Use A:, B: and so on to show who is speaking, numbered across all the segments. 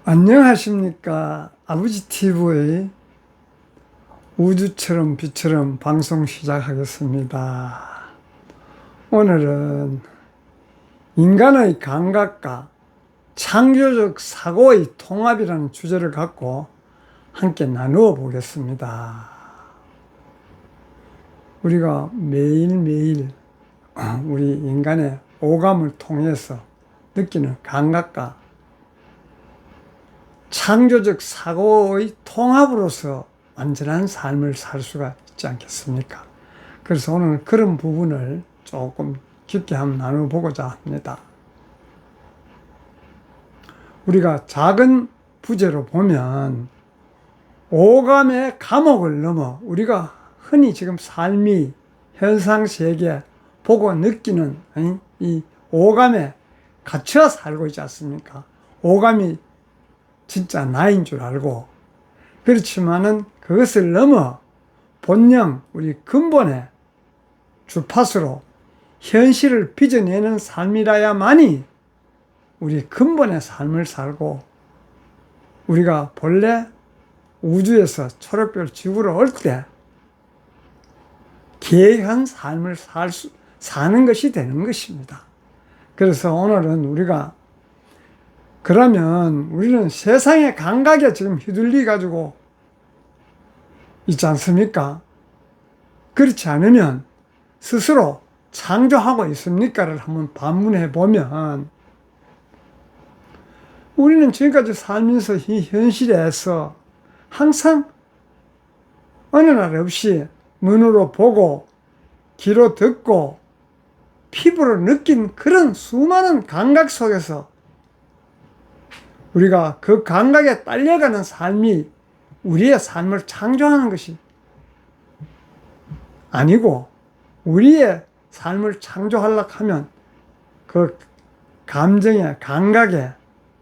A: 안녕하십니까. 아버지 TV의 우주처럼 빛처럼 방송 시작하겠습니다. 오늘은 인간의 감각과 창조적 사고의 통합이라는 주제를 갖고 함께 나누어 보겠습니다. 우리가 매일매일 우리 인간의 오감을 통해서 느끼는 감각과 창조적 사고의 통합으로서 완전한 삶을 살 수가 있지 않겠습니까? 그래서 오늘 그런 부분을 조금 깊게 한번 나눠보고자 합니다. 우리가 작은 부제로 보면 오감의 감옥을 넘어 우리가 흔히 지금 삶이 현상세계 보고 느끼는 이 오감에 갇혀 살고 있지 않습니까? 오감이 진짜 나인 줄 알고, 그렇지만은 그것을 넘어 본영, 우리 근본의 주파수로 현실을 빚어내는 삶이라야만이 우리 근본의 삶을 살고, 우리가 본래 우주에서 초록별 지구로 올 때 계획한 삶을 사는 것이 되는 것입니다. 그래서 오늘은 그러면 우리는 세상의 감각에 지금 휘둘리 가지고 있지 않습니까? 그렇지 않으면 스스로 창조하고 있습니까를 한번 반문해 보면, 우리는 지금까지 살면서 이 현실에서 항상 어느 날 없이 눈으로 보고 귀로 듣고 피부로 느낀 그런 수많은 감각 속에서 우리가 그 감각에 딸려가는 삶이 우리의 삶을 창조하는 것이 아니고, 우리의 삶을 창조하려고 하면 그 감정에, 감각에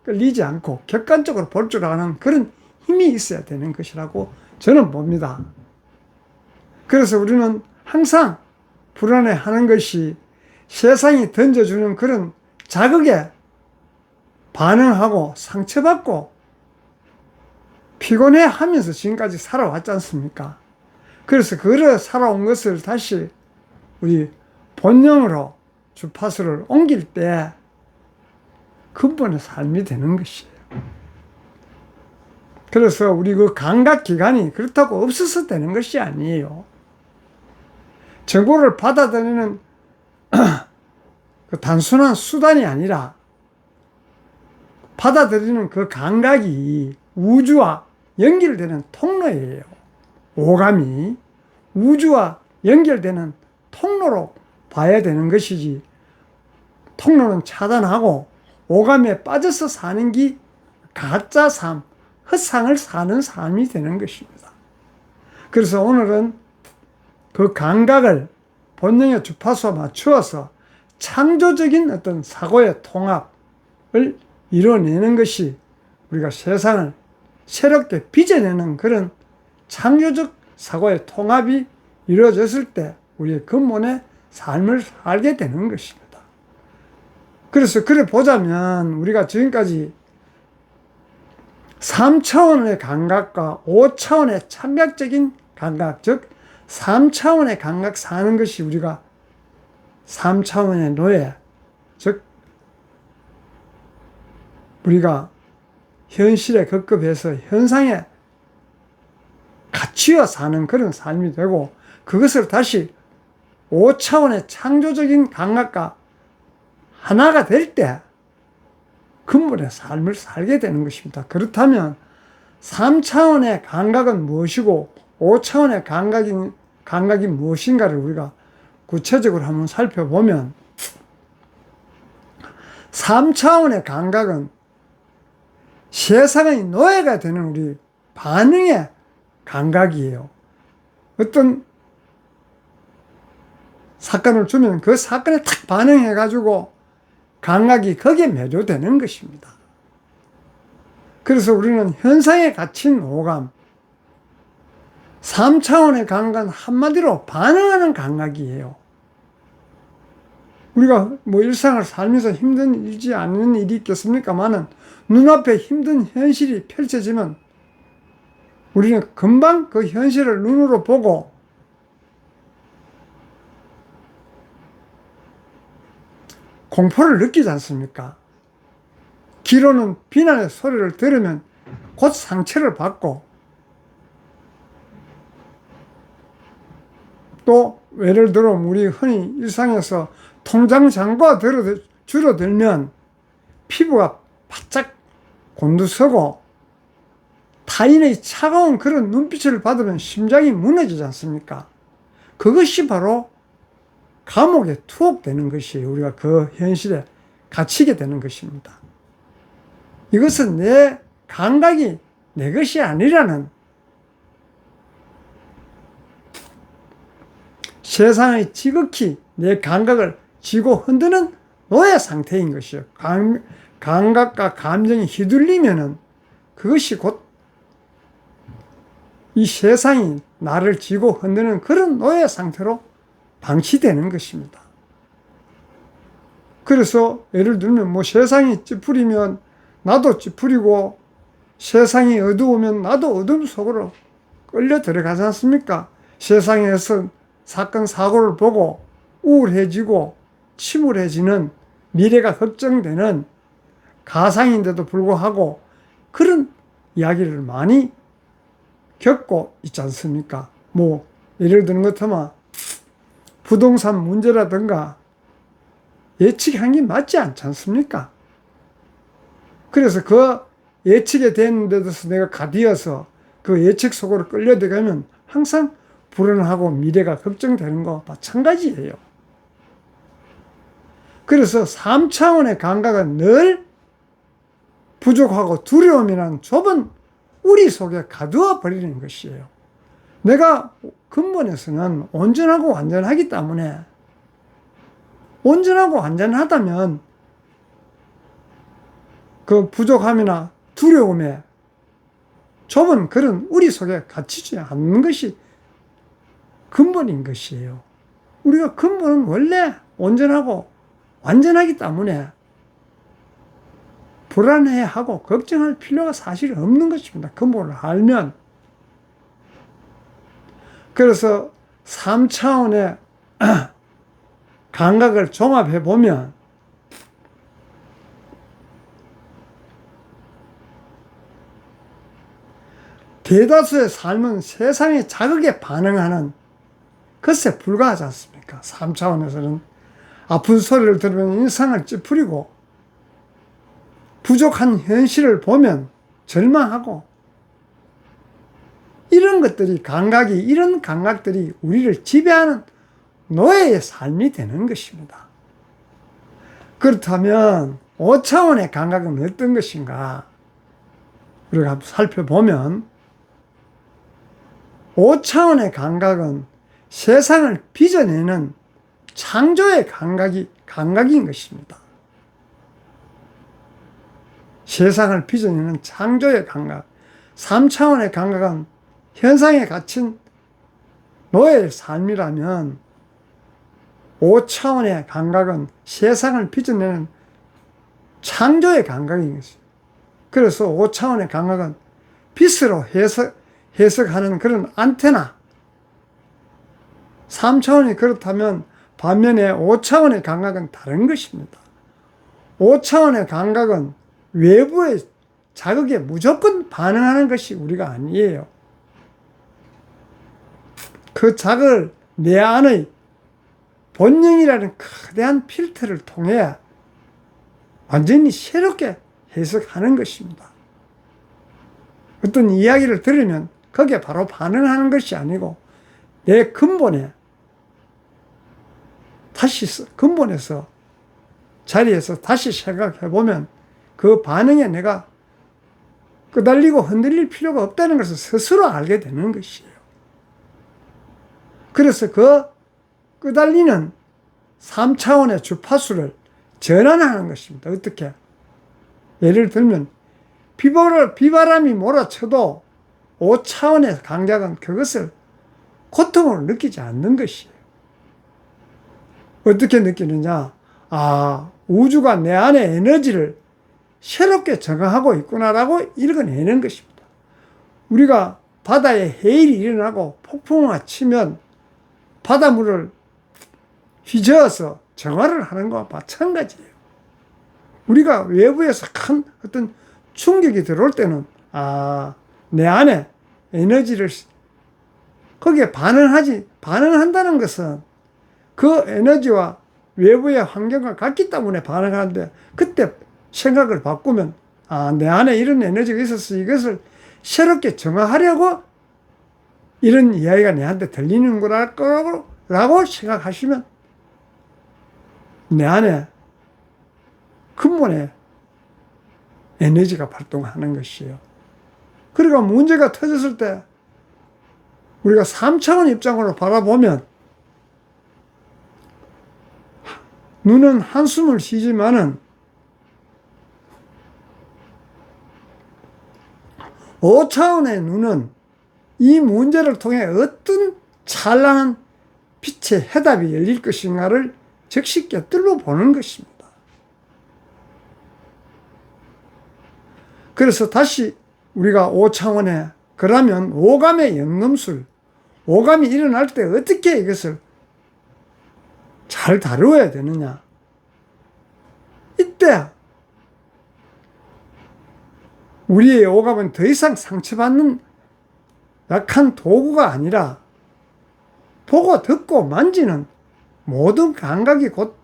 A: 끌리지 않고 객관적으로 볼 줄 아는 그런 힘이 있어야 되는 것이라고 저는 봅니다. 그래서 우리는 항상 불안해하는 것이 세상이 던져주는 그런 자극에 반응하고 상처받고 피곤해 하면서 지금까지 살아왔지 않습니까? 그래서 그래 살아온 것을 다시 우리 본영으로 주파수를 옮길 때 근본의 삶이 되는 것이에요. 그래서 우리 그 감각기관이 그렇다고 없어서 되는 것이 아니에요. 정보를 받아들이는 그 단순한 수단이 아니라 받아들이는 그 감각이 우주와 연결되는 통로예요. 오감이 우주와 연결되는 통로로 봐야 되는 것이지, 통로는 차단하고 오감에 빠져서 사는 게 가짜 삶, 헛상을 사는 삶이 되는 것입니다. 그래서 오늘은 그 감각을 본능의 주파수와 맞추어서 창조적인 어떤 사고의 통합을 이뤄내는 것이 우리가 세상을 새롭게 빚어내는 그런 창조적 사고의 통합이 이루어졌을 때 우리의 근본의 삶을 살게 되는 것입니다. 그래서 그래 보자면 우리가 지금까지 3차원의 감각과 5차원의 청각적인 감각, 즉 3차원의 감각 사는 것이 우리가 3차원의 노예, 즉 우리가 현실에 급급해서 현상에 갇혀 사는 그런 삶이 되고, 그것을 다시 5차원의 창조적인 감각과 하나가 될 때 근본의 삶을 살게 되는 것입니다. 그렇다면 3차원의 감각은 무엇이고 5차원의 감각이 무엇인가를 우리가 구체적으로 한번 살펴보면, 3차원의 감각은 세상의 노예가 되는 우리 반응의 감각이에요. 어떤 사건을 주면 그 사건에 탁 반응해가지고 감각이 거기에 매료되는 것입니다. 그래서 우리는 현상에 갇힌 오감, 3차원의 감각은 한마디로 반응하는 감각이에요. 우리가 뭐 일상을 살면서 힘든 일지 않는 일이 있겠습니까만은 눈앞에 힘든 현실이 펼쳐지면 우리는 금방 그 현실을 눈으로 보고 공포를 느끼지 않습니까? 귀로는 비난의 소리를 들으면 곧 상처를 받고, 또 예를 들어 우리 흔히 일상에서 통장 잔고가 줄어들면 피부가 바짝 곤두서고 타인의 차가운 그런 눈빛을 받으면 심장이 무너지지 않습니까? 그것이 바로 감옥에 투옥되는 것이에요. 우리가 그 현실에 갇히게 되는 것입니다. 이것은 내 감각이 내 것이 아니라는, 세상의 지극히 내 감각을 쥐고 흔드는 노예 상태인 것이요. 감각과 감정이 휘둘리면은 그것이 곧 이 세상이 나를 쥐고 흔드는 그런 노예 상태로 방치되는 것입니다. 그래서 예를 들면 뭐 세상이 찌푸리면 나도 찌푸리고, 세상이 어두우면 나도 어둠 속으로 끌려 들어가지 않습니까? 세상에서 사건 사고를 보고 우울해지고 침울해지는, 미래가 걱정되는 가상인데도 불구하고 그런 이야기를 많이 겪고 있지 않습니까? 뭐 예를 드는 것 하면 부동산 문제라든가 예측한 게 맞지 않지 않습니까? 그래서 그 예측에 된 데 대해서 내가 가디어서 그 예측 속으로 끌려들어가면 항상 불안하고 미래가 걱정되는 거 마찬가지예요. 그래서 3차원의 감각은 늘 부족하고 두려움이라는 좁은 우리 속에 가두어 버리는 것이에요. 내가 근본에서는 온전하고 완전하기 때문에, 온전하고 완전하다면 그 부족함이나 두려움에 좁은 그런 우리 속에 갇히지 않는 것이 근본인 것이에요. 우리가 근본은 원래 온전하고 완전하기 때문에 불안해하고 걱정할 필요가 사실 없는 것입니다. 근본을 알면. 그래서 3차원의 감각을 종합해 보면 대다수의 삶은 세상의 자극에 반응하는 것에 불과하지 않습니까? 3차원에서는 아픈 소리를 들으면 인상을 찌푸리고, 부족한 현실을 보면 절망하고, 이런 것들이 이런 감각들이 우리를 지배하는 노예의 삶이 되는 것입니다. 그렇다면 5차원의 감각은 어떤 것인가? 우리가 한번 살펴보면 5차원의 감각은 세상을 빚어내는 창조의 감각인 것입니다. 세상을 빚어내는 창조의 감각. 3차원의 감각은 현상에 갇힌 노예의 삶이라면 5차원의 감각은 세상을 빚어내는 창조의 감각인 것입니다. 그래서 5차원의 감각은 빛으로 해석하는 그런 안테나. 3차원이 그렇다면 반면에 5차원의 감각은 다른 것입니다. 5차원의 감각은 외부의 자극에 무조건 반응하는 것이 우리가 아니에요. 그 자극을 내 안의 본능이라는 거대한 필터를 통해 완전히 새롭게 해석하는 것입니다. 어떤 이야기를 들으면 거기에 바로 반응하는 것이 아니고 내 근본에 근본에서 자리에서 다시 생각해 보면 그 반응에 내가 끄달리고 흔들릴 필요가 없다는 것을 스스로 알게 되는 것이에요. 그래서 그 끄달리는 3차원의 주파수를 전환하는 것입니다. 어떻게? 예를 들면 비바람이 몰아쳐도 5차원의 감각은 그것을 고통으로 느끼지 않는 것이에요. 어떻게 느끼느냐? 우주가 내 안에 에너지를 새롭게 정화하고 있구나라고 읽어내는 것입니다. 우리가 바다에 해일이 일어나고 폭풍우가 치면 바닷물을 휘저어서 정화를 하는 것과 마찬가지예요. 우리가 외부에서 큰 어떤 충격이 들어올 때는 내 안에 에너지를 거기에 반응한다는 것은 그 에너지와 외부의 환경과 같기 때문에 반응하는데, 그때 생각을 바꾸면 내 안에 이런 에너지가 있어서 이것을 새롭게 정화하려고 이런 이야기가 내한테 들리는 거라고 생각하시면 내 안에 근본의 에너지가 발동하는 것이에요. 그러니까 문제가 터졌을 때 우리가 3차원 입장으로 바라보면 눈은 한숨을 쉬지만은 5차원의 눈은 이 문제를 통해 어떤 찬란한 빛의 해답이 열릴 것인가를 즉시 꿰뚫어 보는 것입니다. 그래서 다시 우리가 5차원에, 그러면 오감의 연금술, 오감이 일어날 때 어떻게 이것을 잘 다루어야 되느냐. 이때 우리의 오감은 더 이상 상처받는 약한 도구가 아니라 보고 듣고 만지는 모든 감각이 곧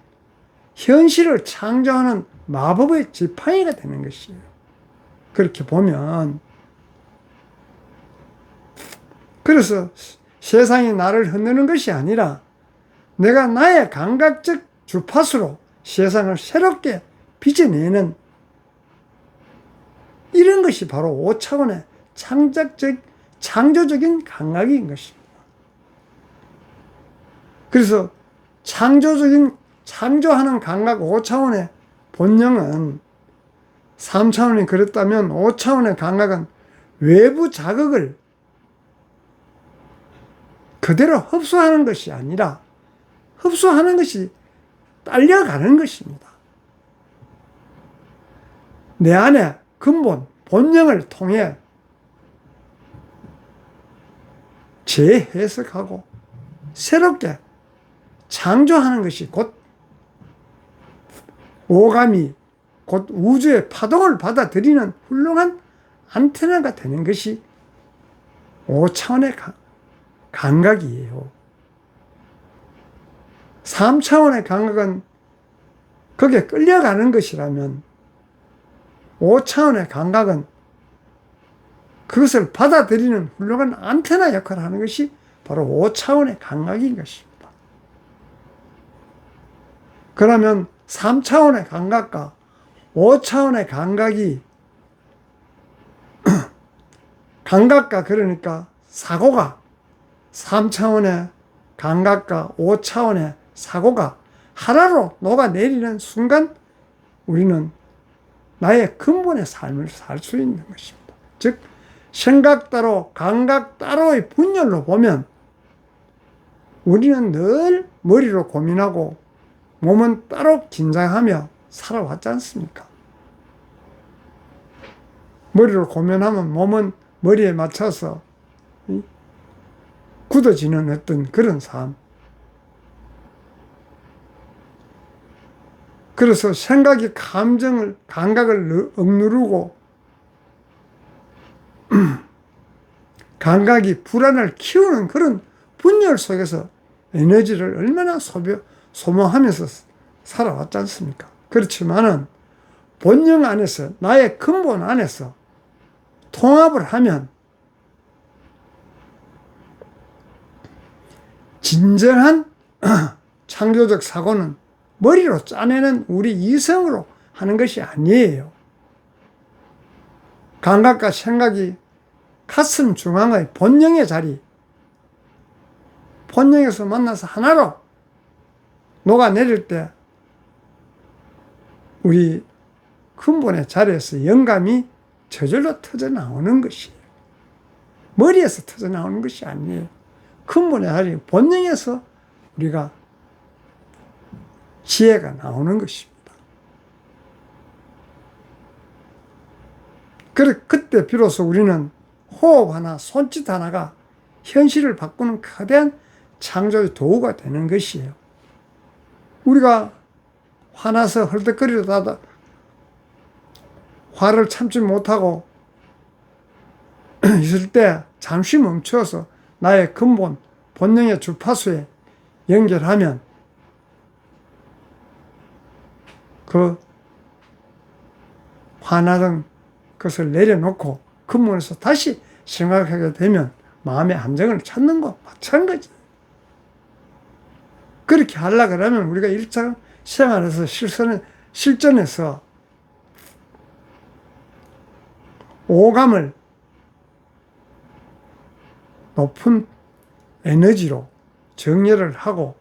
A: 현실을 창조하는 마법의 지팡이가 되는 것이에요. 그렇게 보면, 그래서 세상이 나를 흔드는 것이 아니라 내가 나의 감각적 주파수로 세상을 새롭게 빚어내는 이런 것이 바로 5차원의 창조적인 감각인 것입니다. 그래서 창조하는 감각 5차원의 본능은 3차원이 그랬다면 5차원의 감각은 외부 자극을 그대로 흡수하는 것이 아니라 흡수하는 것이 딸려가는 것입니다. 내 안에 근본, 본능을 통해 재해석하고 새롭게 창조하는 것이 곧 오감이 곧 우주의 파동을 받아들이는 훌륭한 안테나가 되는 것이 5차원의 감각이에요. 3차원의 감각은 거기에 끌려가는 것이라면 5차원의 감각은 그것을 받아들이는 훌륭한 안테나 역할을 하는 것이 바로 5차원의 감각인 것입니다. 그러면 3차원의 감각과 5차원의 감각이 감각과 그러니까 사고가 3차원의 감각과 5차원의 사고가 하나로 녹아내리는 순간 우리는 나의 근본의 삶을 살 수 있는 것입니다. 즉 생각 따로 감각 따로의 분열로 보면 우리는 늘 머리로 고민하고 몸은 따로 긴장하며 살아왔지 않습니까? 머리로 고민하면 몸은 머리에 맞춰서 굳어지는 어떤 그런 삶. 그래서 생각이 감각을 억누르고 감각이 불안을 키우는 그런 분열 속에서 에너지를 얼마나 소모하면서 살아왔지 않습니까? 그렇지만은 본능 안에서, 나의 근본 안에서 통합을 하면 진정한 창조적 사고는 머리로 짜내는 우리 이성으로 하는 것이 아니에요. 감각과 생각이 가슴 중앙의 본능의 자리, 본능에서 만나서 하나로 녹아내릴 때 우리 근본의 자리에서 영감이 저절로 터져 나오는 것이에요. 머리에서 터져 나오는 것이 아니에요. 근본의 자리, 본능에서 우리가 지혜가 나오는 것입니다. 그때 비로소 우리는 호흡 하나, 손짓 하나가 현실을 바꾸는 거대한 창조의 도구가 되는 것이에요. 우리가 화나서 헐떡거리다가 화를 참지 못하고 있을 때 잠시 멈춰서 나의 근본, 본능의 주파수에 연결하면 그 화나던 것을 내려놓고 근본에서 다시 생각하게 되면 마음의 안정을 찾는 것 마찬가지. 그렇게 하려고 하면 우리가 일상생활에서 실전에서 오감을 높은 에너지로 정렬을 하고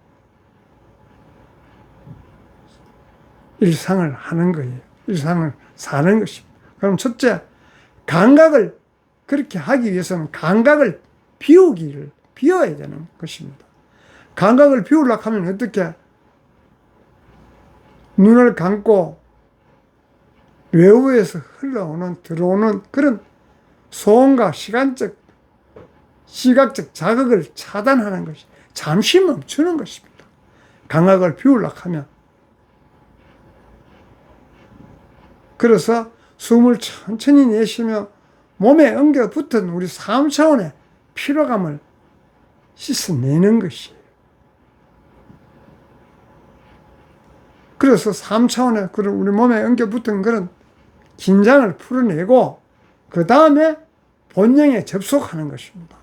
A: 일상을 하는 거예요. 일상을 사는 것입니다. 그럼 첫째, 감각을 그렇게 하기 위해서는 감각을 비워야 되는 것입니다. 감각을 비우려고 하면 어떻게? 눈을 감고 외부에서 들어오는 그런 소음과 시각적 자극을 차단하는 것이, 잠시 멈추는 것입니다. 감각을 비우려고 하면. 그래서 숨을 천천히 내쉬며 몸에 엉겨붙은 우리 3차원의 피로감을 씻어내는 것이에요. 그래서 3차원의 그런 우리 몸에 엉겨붙은 그런 긴장을 풀어내고 그 다음에 본능에 접속하는 것입니다.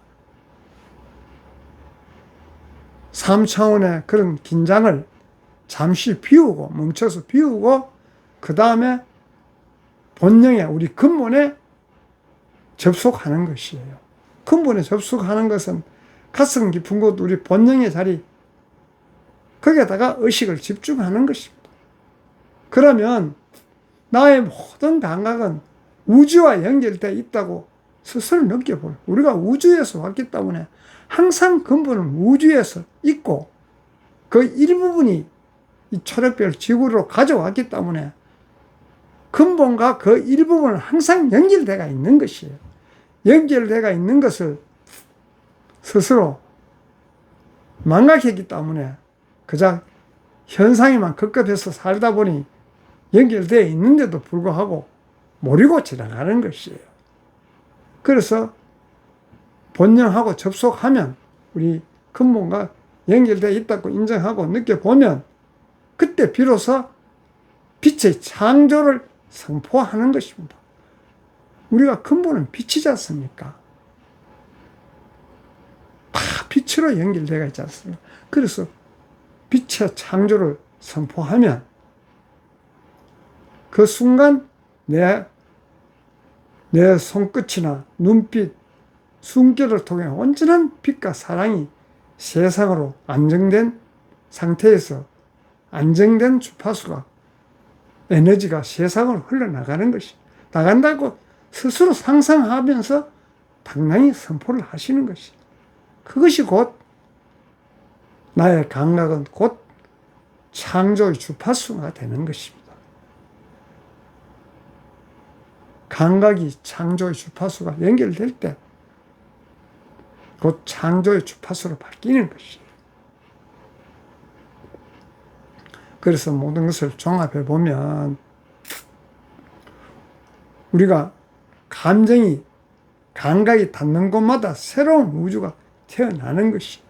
A: 3차원의 그런 긴장을 잠시 멈춰서 비우고 그 다음에 본능에 우리 근본에 접속하는 것이에요. 근본에 접속하는 것은 가슴 깊은 곳 우리 본능의 자리, 거기에다가 의식을 집중하는 것입니다. 그러면 나의 모든 감각은 우주와 연결되어 있다고 스스로 느껴보요. 우리가 우주에서 왔기 때문에 항상 근본은 우주에서 있고 그 일부분이 이 초록별 지구로 가져왔기 때문에 근본과 그 일부분은 항상 연결되어 있는 것이에요. 연결되어 있는 것을 스스로 망각했기 때문에 그저 현상에만 급급해서 살다 보니 연결되어 있는데도 불구하고 모르고 지나가는 것이에요. 그래서 본능하고 접속하면 우리 근본과 연결되어 있다고 인정하고 느껴보면 그때 비로소 빛의 창조를 선포하는 것입니다. 우리가 근본은 빛이지 않습니까? 다 빛으로 연결되어 있지 않습니까? 그래서 빛의 창조를 선포하면 그 순간 내 손끝이나 눈빛, 숨결을 통해 온전한 빛과 사랑이 세상으로 안정된 상태에서 안정된 주파수가 에너지가 세상으로 흘러나가는 것이 나간다고 스스로 상상하면서 당당히 선포를 하시는 것이 그것이 곧 나의 감각은 곧 창조의 주파수가 되는 것입니다. 감각이 창조의 주파수가 연결될 때 곧 창조의 주파수로 바뀌는 것이에요. 그래서 모든 것을 종합해 보면 우리가 감각이 닿는 곳마다 새로운 우주가 태어나는 것이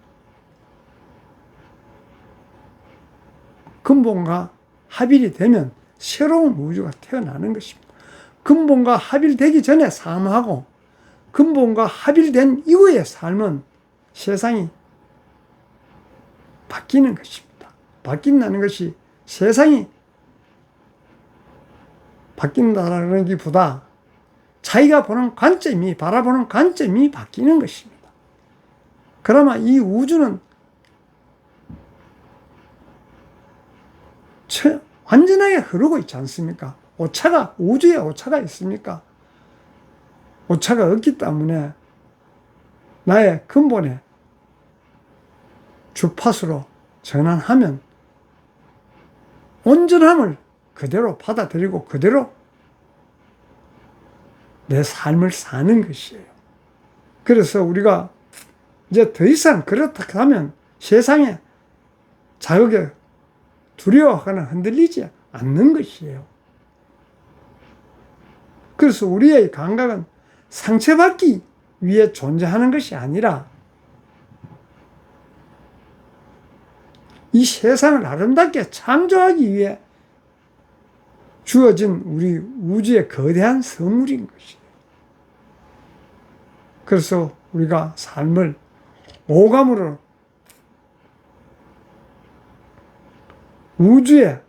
A: 근본과 합일이 되면 새로운 우주가 태어나는 것입니다. 근본과 합일되기 전에 삶하고 근본과 합일된 이후의 삶은 세상이 바뀌는 것입니다. 바뀐다는 것이 세상이 바뀐다는 것보다 자기가 바라보는 관점이 바뀌는 것입니다. 그러면 이 우주는 완전하게 흐르고 있지 않습니까? 우주에 오차가 있습니까? 오차가 없기 때문에 나의 근본에 주파수로 전환하면 온전함을 그대로 받아들이고 그대로 내 삶을 사는 것이에요. 그래서 우리가 이제 더 이상 그렇다 하면 세상에 자극에 두려워하거나 흔들리지 않는 것이에요. 그래서 우리의 감각은 상처받기 위해 존재하는 것이 아니라 이 세상을 아름답게 창조하기 위해 주어진 우리 우주의 거대한 선물인 것이에요. 그래서 우리가 삶을 오감으로 우주의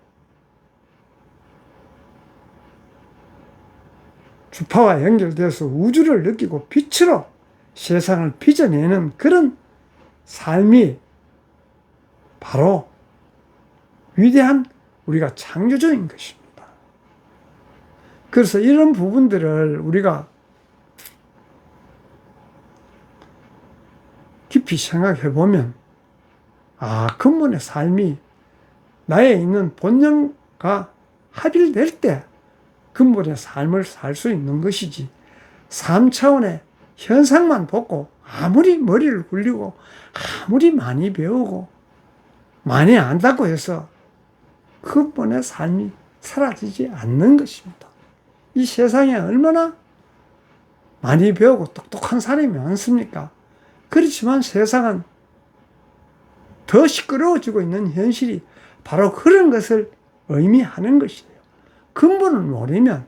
A: 주파와 연결돼서 우주를 느끼고 빛으로 세상을 빚어내는 그런 삶이 바로 위대한 우리가 창조주인 것입니다. 그래서 이런 부분들을 우리가 깊이 생각해 보면, 근본의 삶이 나에 있는 본능과 합일될 때 근본의 삶을 살 수 있는 것이지, 3차원의 현상만 보고 아무리 머리를 굴리고 아무리 많이 배우고 많이 안다고 해서 근본의 삶이 사라지지 않는 것입니다. 이 세상에 얼마나 많이 배우고 똑똑한 사람이 많습니까? 그렇지만 세상은 더 시끄러워지고 있는 현실이 바로 그런 것을 의미하는 것이에요. 근본을 모르면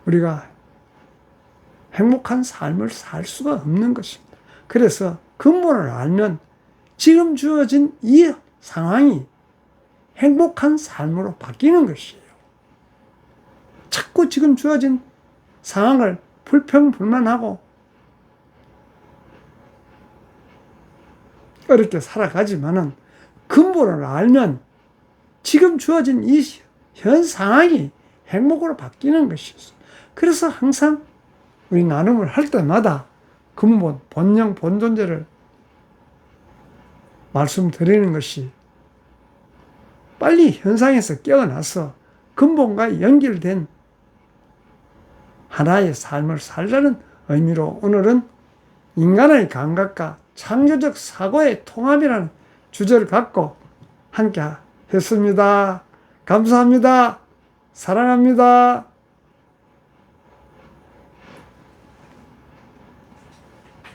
A: 우리가 행복한 삶을 살 수가 없는 것입니다. 그래서 근본을 알면 지금 주어진 이 상황이 행복한 삶으로 바뀌는 것이에요. 자꾸 지금 주어진 상황을 불평불만하고 어렵게 살아가지만은 근본을 알면 지금 주어진 이 현 상황이 행복으로 바뀌는 것이었어요. 그래서 항상 우리 나눔을 할 때마다 근본, 본영, 본존재를 말씀드리는 것이 빨리 현상에서 깨어나서 근본과 연결된 하나의 삶을 살자는 의미로 오늘은 인간의 감각과 창조적 사고의 통합이라는 주제를 갖고 함께 했습니다. 감사합니다. 사랑합니다.